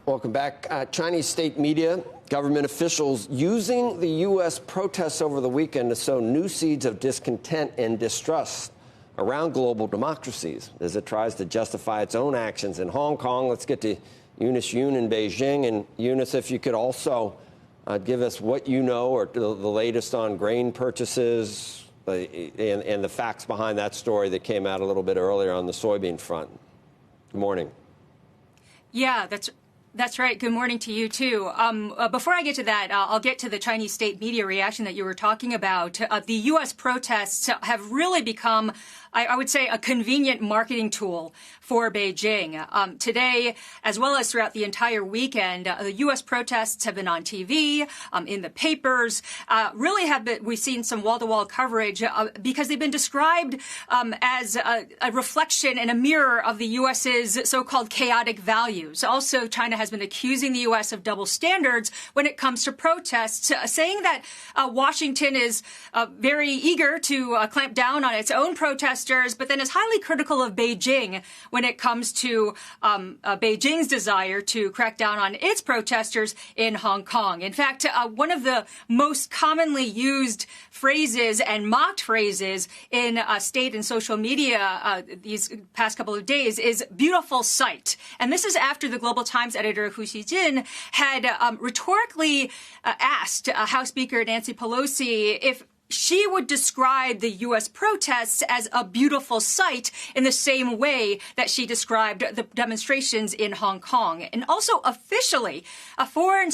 Welcome back. Chinese state media, government officials using the U.S. protests over the weekend to sow new seeds of discontent and distrust around global democracies as it tries to justify its own actions in Hong Kong. Let's get to Eunice Yoon in Beijing. And Eunice, if you could also give us what you know or the latest on grain purchases and the facts behind that story that came out a little bit earlier on the soybean front. Good morning. Yeah, that's right. Good morning to you, too. Before I get to that, I'll get to the Chinese state media reaction that you were talking about. The U.S. protests have really become, I would say, a convenient marketing tool for Beijing. Today, as well as throughout the entire weekend, the U.S. protests have been on TV, in the papers, we've seen some wall-to-wall coverage because they've been described as a reflection and a mirror of the U.S.'s so-called chaotic values. Also, China has been accusing the U.S. of double standards when it comes to protests, saying that Washington is very eager to clamp down on its own protesters, but then is highly critical of Beijing when it comes to Beijing's desire to crack down on its protesters in Hong Kong. In fact, one of the most commonly used phrases and mocked phrases in state and social media these past couple of days is beautiful sight. And this is after the Global Times editor Hu Xijin had rhetorically asked House Speaker Nancy Pelosi if she would describe the U.S. protests as a beautiful sight in the same way that she described the demonstrations in Hong Kong. And also officially, a foreign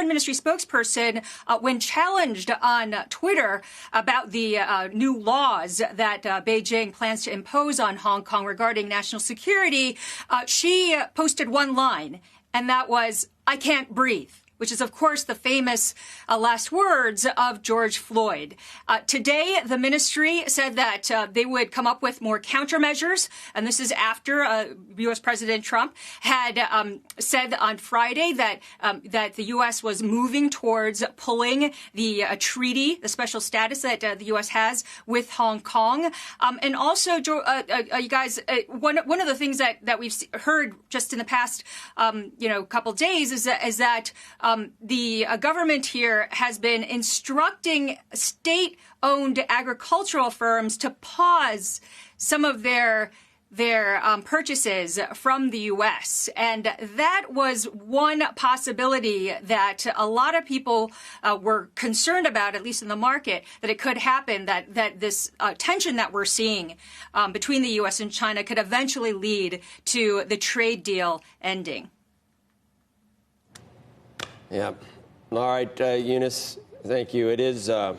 ministry spokesperson, when challenged on Twitter about the new laws that Beijing plans to impose on Hong Kong regarding national security, she posted one line, and that was, "I can't breathe," which is, of course, the famous last words of George Floyd. Today, the ministry said that they would come up with more countermeasures, and this is after U.S. President Trump had said on Friday that the U.S. was moving towards pulling the treaty, the special status that the U.S. has with Hong Kong. And also, you guys, one of the things that we've heard just in the past, couple days is that the government here has been instructing state-owned agricultural firms to pause some of their purchases from the U.S. And that was one possibility that a lot of people were concerned about, at least in the market, that it could happen, that this tension that we're seeing between the U.S. and China could eventually lead to the trade deal ending. Yeah. All right, Eunice, thank you. It is, I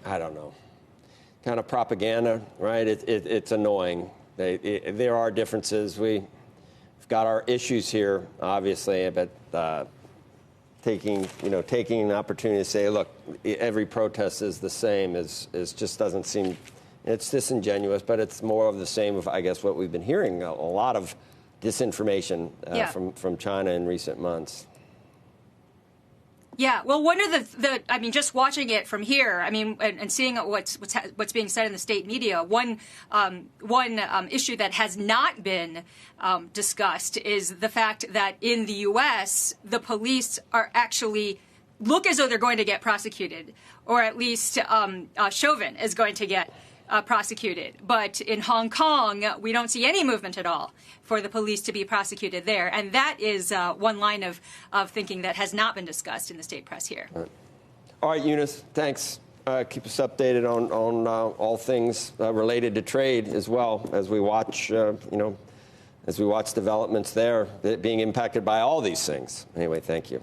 don't know, kind of propaganda, right? It's annoying. There are differences. We've got our issues here, obviously, but taking an opportunity to say, look, every protest is the same is just doesn't seem, it's disingenuous, but it's more of the same of, I guess, what we've been hearing, a lot of disinformation from China in recent months. Yeah, well, one of the just watching it from here, and seeing what's being said in the state media, one issue that has not been discussed is the fact that in the U.S., the police are actually look as though they're going to get prosecuted, or at least Chauvin is going to get prosecuted. But in Hong Kong, we don't see any movement at all for the police to be prosecuted there. And that is one line of thinking that has not been discussed in the state press here. All right, Eunice, thanks. Keep us updated on all things related to trade as well as we watch, as we watch developments there being impacted by all these things. Anyway, thank you.